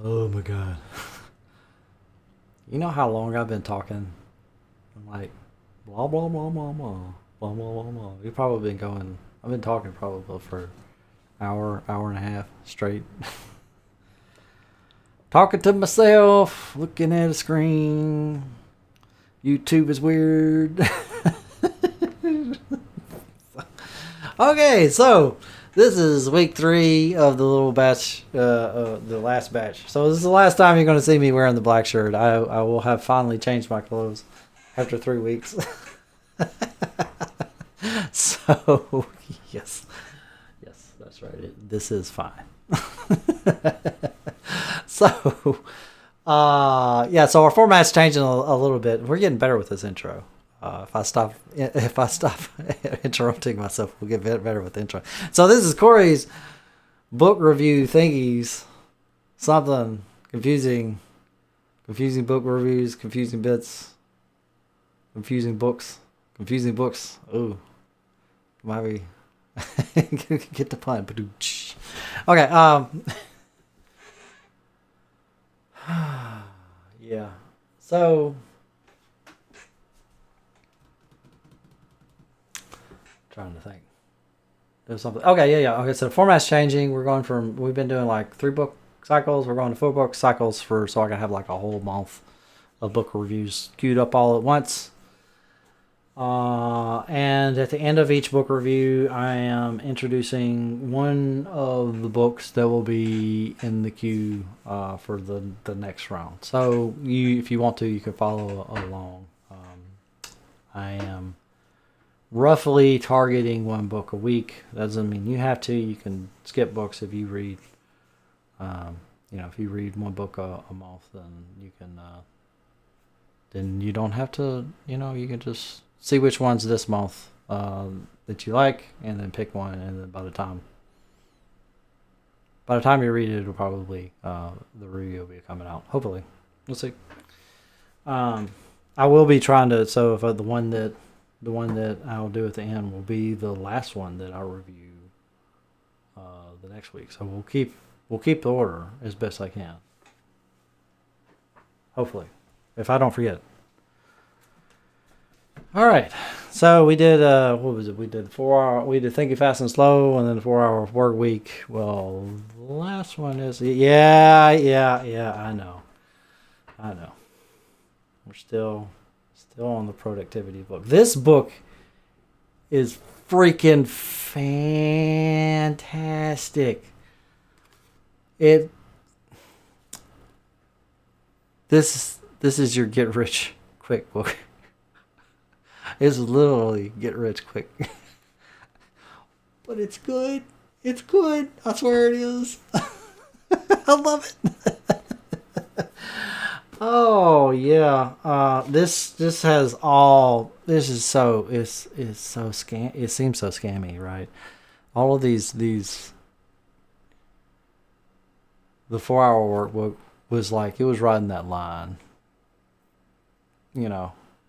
Oh my god. You know how long I've been talking? I'm like, blah, blah, blah, blah, blah, blah, blah, blah, blah. You've probably been going, I've been talking probably for hour and a half straight. Talking to myself, looking at a screen. YouTube is weird. Okay, so this is week 3 of the little batch, the last batch. So this is the last time you're going to see me wearing the black shirt. I will have finally changed my clothes after 3 weeks. So yes, that's right. This is fine. So yeah, so our format's changing a little bit. We're getting better with this intro. If I stop interrupting myself, we'll get better with the intro. So this is Corey's book review thingies. Something confusing book reviews, confusing bits, confusing books. Ooh, might be get the pun. Okay. Yeah. So. Trying to think. There's something. Okay, yeah. Okay, so the format's changing. We've been doing like 3 book cycles. We're going to 4 book cycles so I can have like a whole month of book reviews queued up all at once. And at the end of each book review, I am introducing one of the books that will be in the queue for the next round. So if you want to, you can follow along. I am roughly targeting 1 book a week. That doesn't mean you have to. You can skip books if you read. If you read 1 book a month, then you can. Then you don't have to. You can just see which ones this month that you like, and then pick one. And then by the time you read it, it'll probably the review will be coming out. Hopefully, we'll see. I will be trying to. So if the one that I'll do at the end will be the last one that I'll review the next week. So we'll keep the order as best I can. Hopefully, if I don't forget. All right. So we did what was it? We did 4 hour. We did Thinking Fast and Slow, and then the 4-hour work week. Well, the last one is yeah. I know. We're still on the productivity book. This book is freaking fantastic. This is your get rich quick book. It's literally get rich quick. But it's good. It's good. I swear it is. I love it. Oh yeah, this has all. This is so it's so scam. It seems so scammy, right? All of these the 4-hour workbook was like it was riding that line.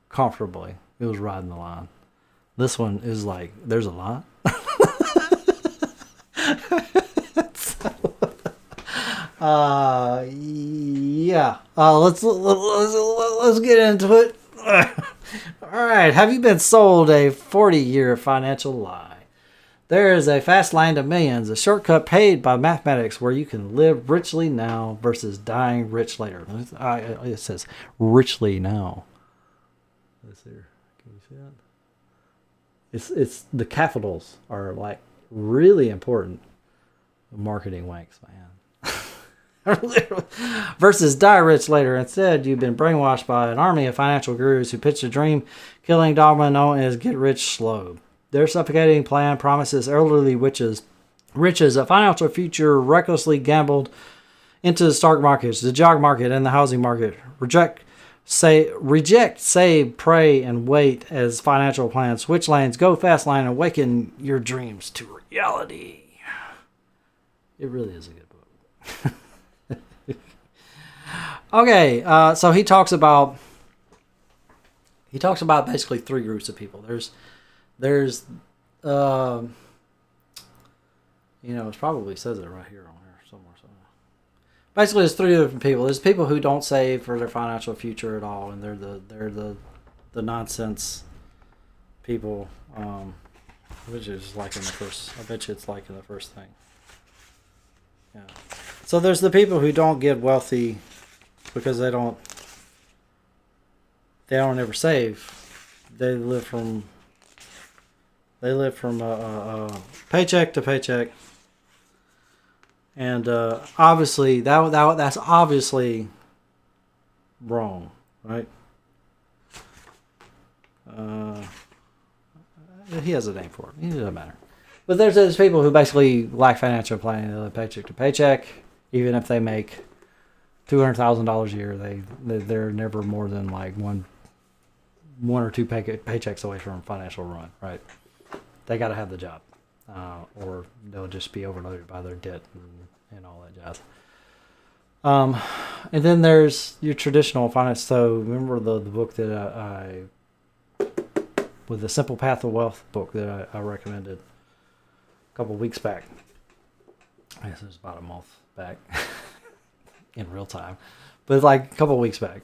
Comfortably. It was riding the line. This one is like there's a line. Yeah. Let's get into it. All right. Have you been sold a 40-year financial lie? There is a Fastlane to millions, a shortcut paid by mathematics where you can live richly now versus dying rich later. It says richly now. Let's see here. Can you see that? It's the capitals are like really important. Marketing wanks, man. Versus die rich later. Instead, you've been brainwashed by an army of financial gurus who pitch a dream-killing dogma known as get rich slow. Their suffocating plan promises elderly riches, a financial future recklessly gambled into the stock markets, the job market, and the housing market. Reject, save, pray, and wait as financial plans. Switch lanes, go fast lane, awaken your dreams to reality. It really is a good book. Okay, so he talks about basically 3 groups of people. There's it probably says it right here on here somewhere. basically there's three different people. There's people who don't save for their financial future at all, and they're the nonsense people, which is like in the first. I bet you it's like in the first thing. Yeah. So there's the people who don't get wealthy because they don't ever save. They live from paycheck to paycheck, and obviously that's obviously wrong, right? He has a name for it. It doesn't matter. But there's people who basically lack financial planning. They live paycheck to paycheck, even if they make $200,000 a year. They're never more than like one or two paychecks away from financial ruin, right? They got to have the job, or they'll just be overloaded by their debt and all that jazz. And then there's your traditional finance. So remember the book that I with the Simple Path of Wealth book that I recommended a couple weeks back. I guess it was about a month back in real time, but like a couple weeks back.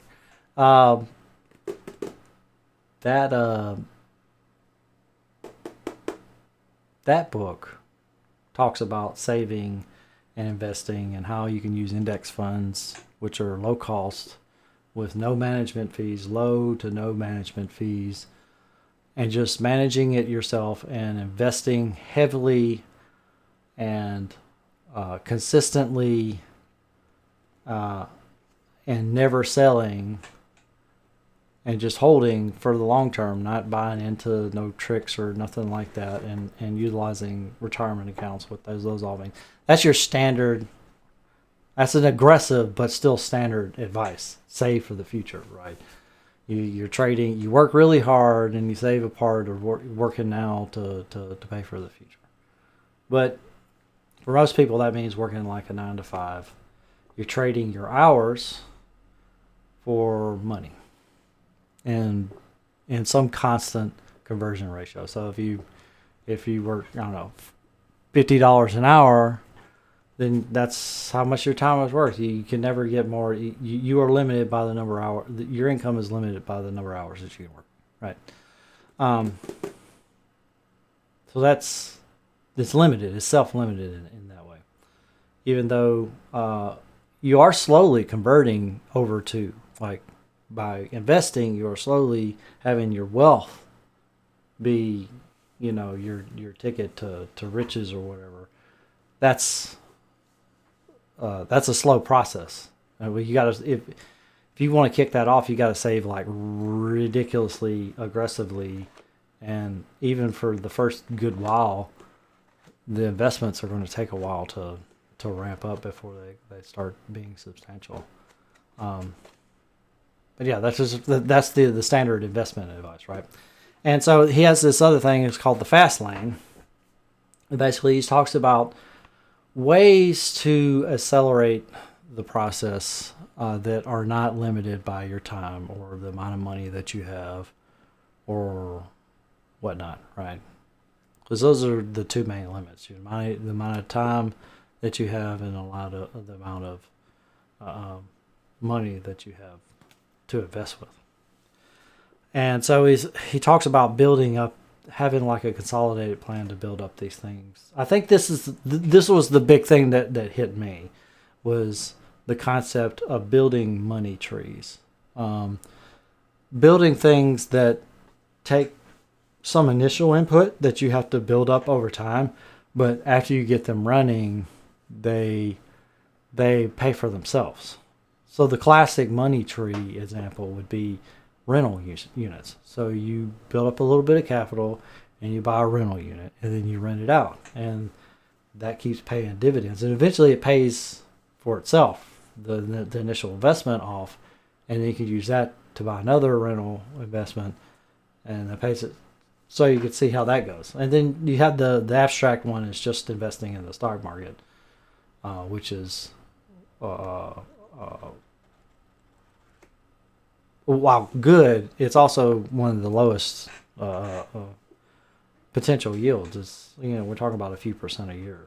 That book talks about saving and investing and how you can use index funds, which are low cost, with no management fees, low to no management fees, and just managing it yourself and investing heavily and consistently and never selling and just holding for the long term, not buying into no tricks or nothing like that, and utilizing retirement accounts with those all mean. That's your standard. That's an aggressive but still standard advice. Save for the future, right? You're trading. You work really hard and you save a part of working now to pay for the future. But for most people, that means working like a 9 to 5. You're trading your hours for money, and in some constant conversion ratio. So if you work, I don't know, $50 an hour, then that's how much your time is worth. You can never get more. You are limited by the number of hours. Your income is limited by the number of hours that you can work. Right. So it's limited. It's self-limited in that way. Even though you are slowly converting over to, like, by investing, you are slowly having your wealth be, your ticket to riches or whatever. That's a slow process. You got to if you want to kick that off, you got to save like ridiculously aggressively, and even for the first good while, the investments are going to take a while to ramp up before they start being substantial. But yeah, that's the standard investment advice, right? And so he has this other thing. It's called the Fastlane. And basically, he talks about ways to accelerate the process that are not limited by your time or the amount of money that you have or whatnot, right? Because those are the two main limits: the amount of time that you have and the amount of money that you have to invest with. And so he talks about building up, having like a consolidated plan to build up these things. I think this was the big thing that hit me, was the concept of building money trees, building things that take some initial input that you have to build up over time, but after you get them running, they pay for themselves. So the classic money tree example would be rental units. So you build up a little bit of capital and you buy a rental unit and then you rent it out, and that keeps paying dividends, and eventually it pays for itself, the initial investment off, and then you can use that to buy another rental investment, and that pays it. So you can see how that goes. And then you have the abstract one is just investing in the stock market, which is while good, it's also one of the lowest potential yields. It's, we're talking about a few percent a year.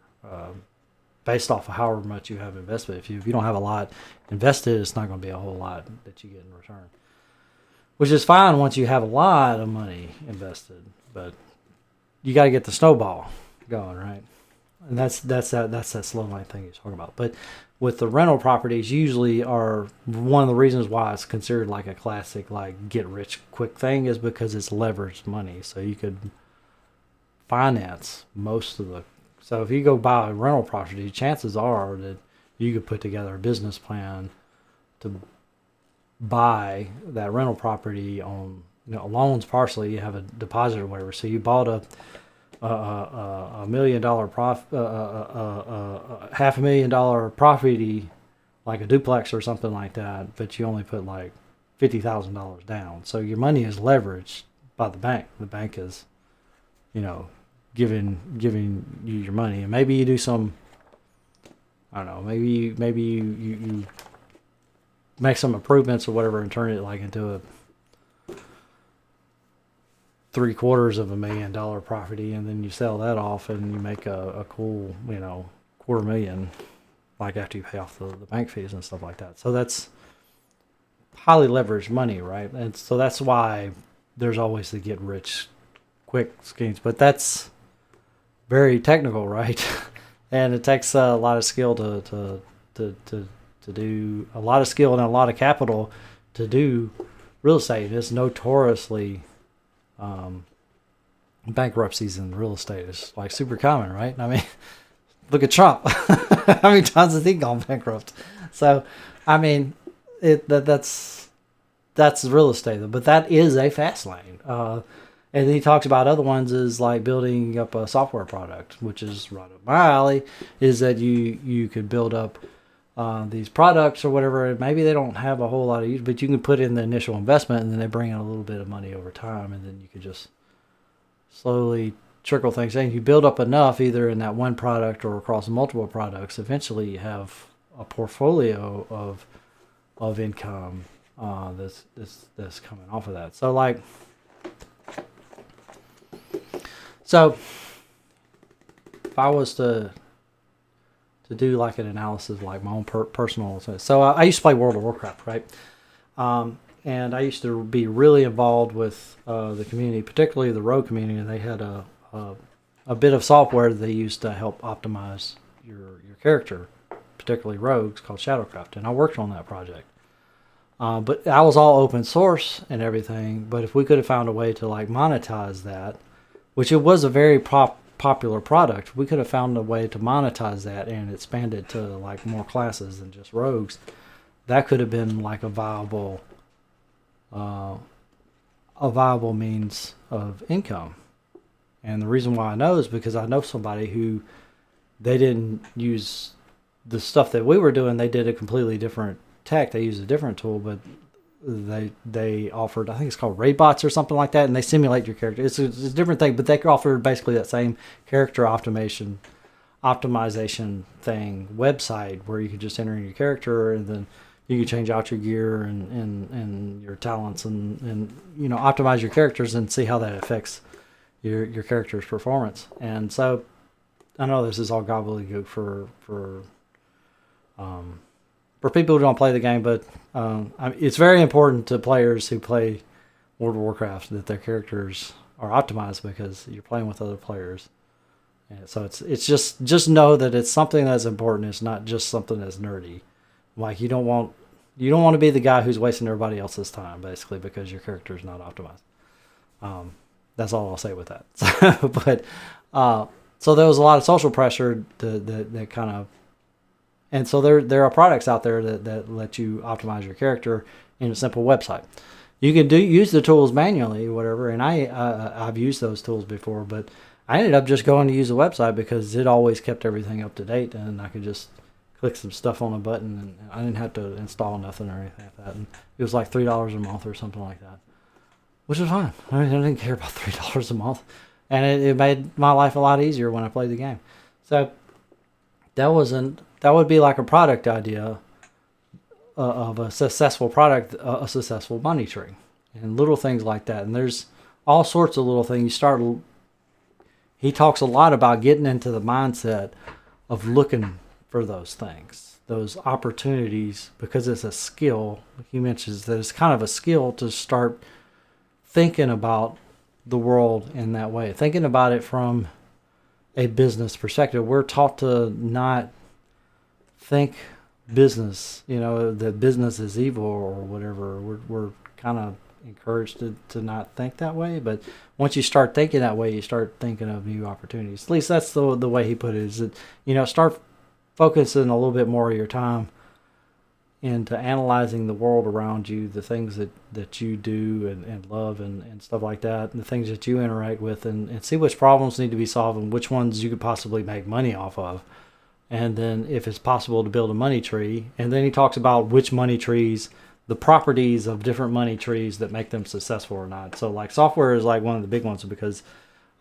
based off of however much you have invested. If you don't have a lot invested, it's not going to be a whole lot that you get in return, which is fine once you have a lot of money invested. But you got to get the snowball going, right? And that's that slow line thing you're talking about. But with the rental properties, usually are one of the reasons why it's considered like a classic, like get rich quick thing, is because it's leveraged money. So you could finance most of the. So if you go buy a rental property, chances are that you could put together a business plan to buy that rental property on loans partially. You have a deposit or whatever. So you bought a $1 million $500,000 property, like a duplex or something like that, but you only put like $50,000 down. So your money is leveraged by the bank. The bank is, giving you your money, and maybe you do some. I don't know. Maybe you make some improvements or whatever, and turn it like into a $750,000 property, and then you sell that off and you make a cool, $250,000, like after you pay off the bank fees and stuff like that. So that's highly leveraged money, right? And so that's why there's always the get rich quick schemes, but that's very technical, right? And it takes a lot of skill to do a lot of skill and a lot of capital to do real estate. It's notoriously bankruptcies in real estate is like super common, right? I mean, look at Trump. How many times has he gone bankrupt? So, I mean, that's real estate, but that is a fast lane. And then he talks about other ones is like building up a software product, which is right up my alley. Is that you could build up these products or whatever, and maybe they don't have a whole lot of use, but you can put in the initial investment, and then they bring in a little bit of money over time, and then you can just slowly trickle things in. You build up enough, either in that one product or across multiple products. Eventually, you have a portfolio of income that's coming off of that. So if I was to do like an analysis, like my own personal. So I used to play World of Warcraft, right? And I used to be really involved with the community, particularly the rogue community. And they had a bit of software that they used to help optimize your character, particularly rogues, called Shadowcraft. And I worked on that project. But that was all open source and everything. But if we could have found a way to like monetize that, which it was a very popular product, we could have found a way to monetize that and expand it to like more classes than just rogues. That could have been like a viable means of income. And the reason why I know is because I know somebody who they didn't use the stuff that we were doing. They did a completely different tech. They used a different tool, but they offered, I think it's called raid bots or something like that, and they simulate your character. It's a different thing, but they offered basically that same character optimization thing website where you could just enter in your character, and then you could change out your gear and your talents and optimize your characters and see how that affects your character's performance. And so I know this is all gobbledygook for people who don't play the game, but it's very important to players who play World of Warcraft that their characters are optimized, because you're playing with other players. And so it's just know that it's something that's important. It's not just something that's nerdy. Like you don't want to be the guy who's wasting everybody else's time, basically, because your character is not optimized. That's all I'll say with that. So there was a lot of social pressure that kind of. And so there are products out there that let you optimize your character in a simple website. You can use the tools manually, whatever. And I've used those tools before, but I ended up just going to use a website because it always kept everything up to date, and I could just click some stuff on a button, and I didn't have to install nothing or anything like that. And it was like $3 a month or something like that, which was fine. I mean, I didn't care about $3 a month, and it made my life a lot easier when I played the game. So that would be like a product idea of a successful product, a successful money tree, and little things like that. And there's all sorts of little things. He talks a lot about getting into the mindset of looking for those things, those opportunities, because it's a skill. He mentions that it's kind of a skill to start thinking about the world in that way, thinking about it from a business perspective. We're taught to not think business, that business is evil or whatever. We're kind of encouraged to not think that way. But once you start thinking that way, you start thinking of new opportunities. At least that's the way he put it, is that, start focusing a little bit more of your time into analyzing the world around you, the things that you do and love and stuff like that, and the things that you interact with, and see which problems need to be solved and which ones you could possibly make money off of. And then if it's possible to build a money tree. And then he talks about which money trees, the properties of different money trees that make them successful or not. So like software is like one of the big ones, because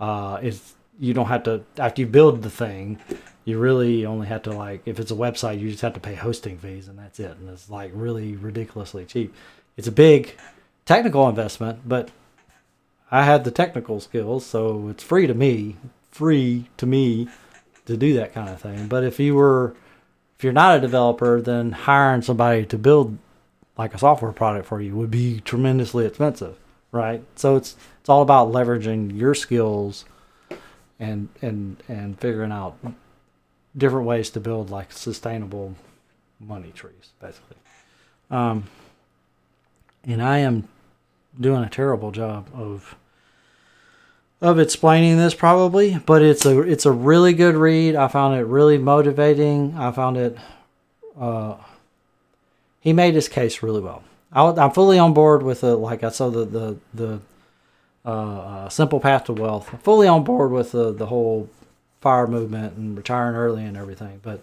you don't have to, after you build the thing, you really only have to, like, if it's a website, you just have to pay hosting fees and that's it. And it's like really ridiculously cheap. It's a big technical investment, but I have the technical skills, so it's free to me to do that kind of thing. But if you're not a developer, then hiring somebody to build like a software product for you would be tremendously expensive, right? So it's all about leveraging your skills and figuring out different ways to build like sustainable money trees, basically. And I am doing a terrible job of explaining this probably, but it's a really good read. I found it really motivating. I found it. He made his case really well. I'm fully on board with like I saw the Simple Path to Wealth. I'm fully on board with the whole FIRE movement and retiring early and everything. But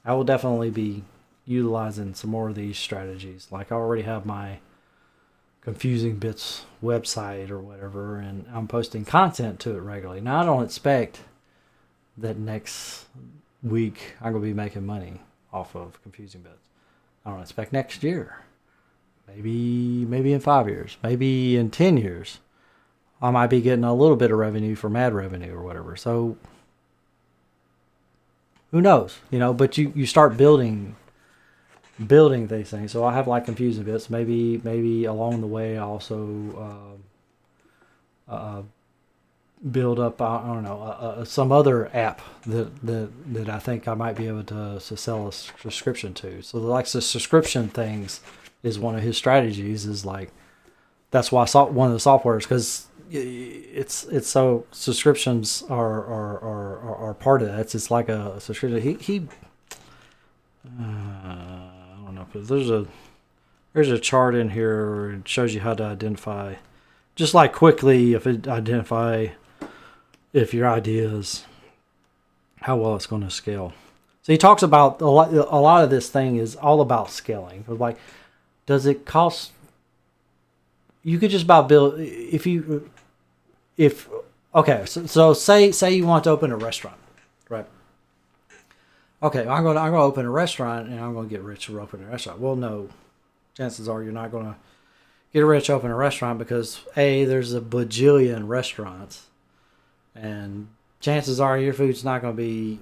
I will definitely be utilizing some more of these strategies. Like I already have my Confusing Bits website or whatever, and I'm posting content to it regularly. Now I don't expect that next week I'm going to be making money off of Confusing Bits. I don't expect next year. Maybe in 5 years. Maybe in 10 years. I might be getting a little bit of revenue from ad revenue or whatever. So who knows? But you start building these things. So I have like Confusing Bits. Maybe along the way I also build up, I don't know, some other app that I think I might be able to sell a subscription to. So like the subscription things is one of his strategies. Is like that's why one of the softwares, because it's so subscriptions are part of that. It's like a subscription. He I don't know, because there's a chart in here where it shows you how to identify, just like quickly, identify if your idea is how well it's going to scale. So he talks about a lot of this thing is all about scaling. Like, does it cost? You could just about build okay. So say you want to open a restaurant, right? Okay, I'm going to open a restaurant and I'm going to get rich for opening a restaurant. Well, no, chances are you're not going to get rich opening a restaurant, because there's a bajillion restaurants, and chances are your food's not going to be,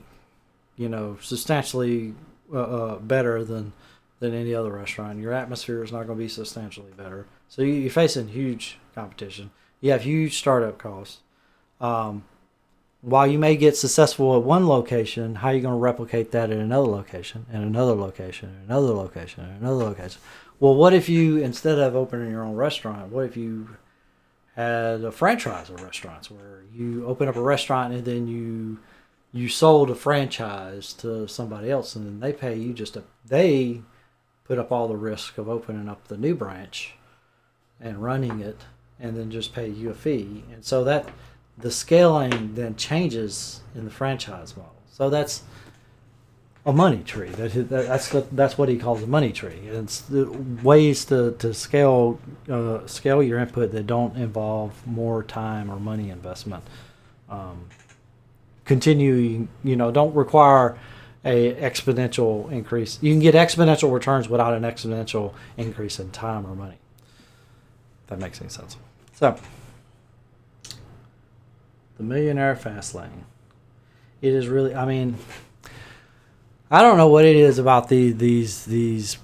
substantially better than any other restaurant. Your atmosphere is not going to be substantially better. So you're facing huge competition. You have huge startup costs. While you may get successful at one location, how are you going to replicate that in another location, and another location, and another location, and another location? Well, what if you, instead of opening your own restaurant, what if you had a franchise of restaurants, where you open up a restaurant and then you sold a franchise to somebody else, and then they pay you they put up all the risk of opening up the new branch and running it, and then just pay you a fee. And so that the scaling then changes in the franchise model. So that's a money tree. That's what he calls a money tree. And it's the ways to scale your input that don't involve more time or money investment. Continuing, don't require a exponential increase. You can get exponential returns without an exponential increase in time or money. If that makes any sense. So, the Millionaire Fastlane. It is really, I don't know what it is about these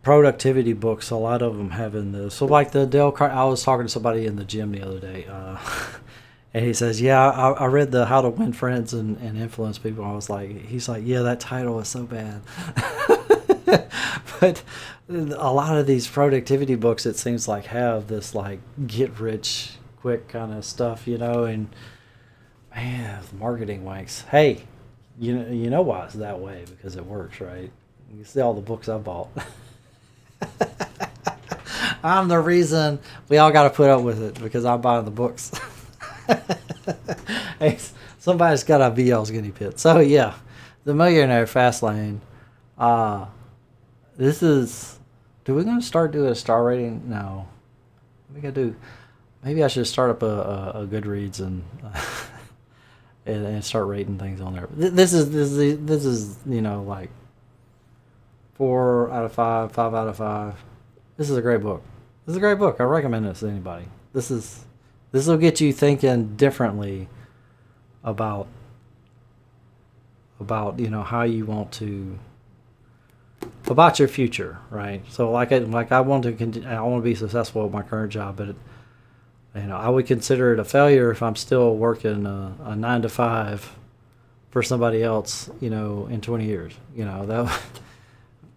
productivity books. A lot of them having this. So like the Dale I was talking to somebody in the gym the other day, and he says, "Yeah, I read the How to Win Friends and Influence People." I was like, he's like, "Yeah, that title is so bad." But a lot of these productivity books, it seems like, have this like get rich quick kind of stuff, and man, marketing wanks. Hey, you know why it's that way, because it works, right? You see all the books I bought. I'm the reason we all got to put up with it, because I'm buying the books. Hey, somebody's got to be y'all's guinea pig. So yeah, the Millionaire Fastlane. This is. Do we gonna start doing a star rating? No. We gotta do. Maybe I should start up a Goodreads and start rating things on there. This is like 4 out of 5, 5 out of 5. This is a great book. This is a great book. I recommend this to anybody. This will get you thinking differently about how you want to, about your future, right? So I want to continue, I want to be successful at my current job, but I would consider it a failure if I'm still working a 9 to 5 for somebody else, in 20 years. That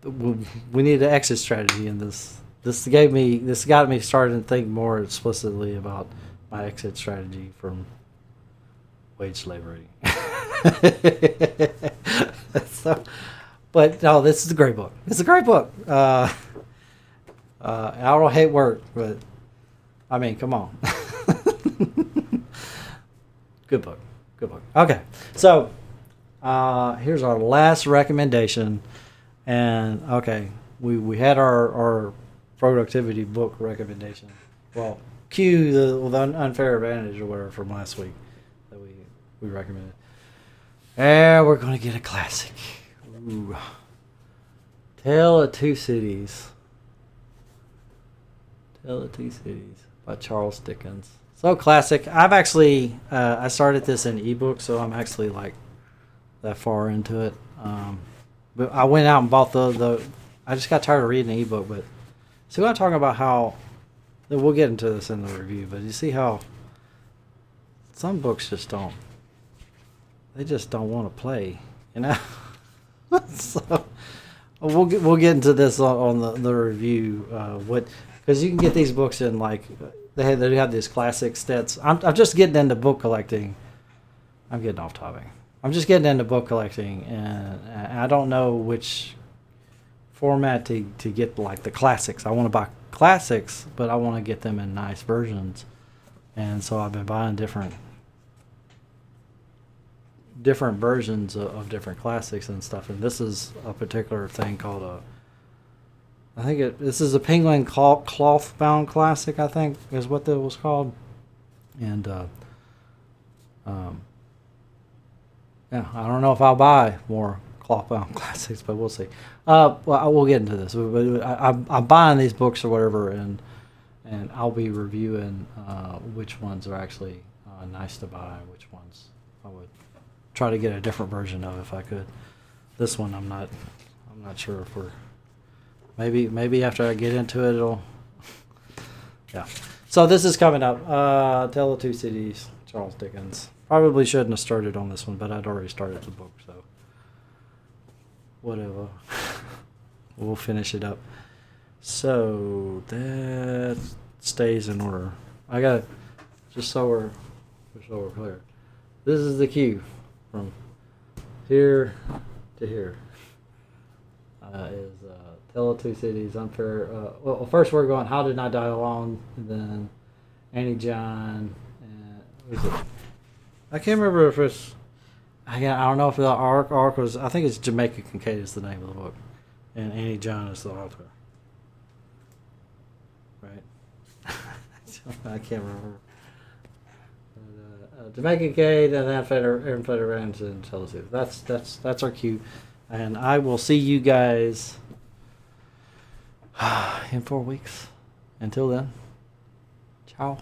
we need an exit strategy in this. This got me started to think more explicitly about my exit strategy from wage slavery. So, but no, this is a great book. It's a great book. I don't hate work, but I mean, come on. Good book. Good book. Okay, so here's our last recommendation, and we had our productivity book recommendation. Well, cue the unfair advantage or whatever from last week that we recommended. And we're gonna get a classic. Ooh. Tale of Two Cities. Tale of Two Cities by Charles Dickens. So classic. I've actually I started this in ebook, so I'm actually like that far into it. But I went out and bought the. I just got tired of reading the ebook, but see what I'm talking about. How we'll get into this in the review, but you see how some books just don't. They just don't want to play, So we'll get into this on the review. Because you can get these books in like they have these classic sets. I'm just getting into book collecting. I'm getting off topic. I'm just getting into book collecting, and I don't know which format to get like the classics. I want to buy classics, but I want to get them in nice versions, and so I've been buying different versions of different classics and stuff. And this is a particular thing called this is a Penguin cloth bound classic, I think is what that was called. And yeah, I don't know if I'll buy more cloth bound classics, but we'll see. Well, we'll get into this. But I'm buying these books or whatever, and I'll be reviewing which ones are actually nice to buy, and which ones I would try to get a different version of if I could. This one I'm not sure if we're maybe after I get into it it'll yeah. So this is coming up. Tale of Two Cities, Charles Dickens. Probably shouldn't have started on this one, but I'd already started the book, so whatever. We'll finish it up. So that stays in order. I got just so we're clear. This is the cue from here to here. Is Tale of Two Cities, Unfair. Well, first we're going How Did I Die Alone, and then Annie John, and what is it? I can't remember if it's. I don't know if the arc was. I think it's Jamaica Kincaid is the name of the book, and Annie John is the author. Right. I can't remember. Jamaica Kincaid, and then Federer and Chelsea. That's our cue, and I will see you guys in 4 weeks. Until then, ciao.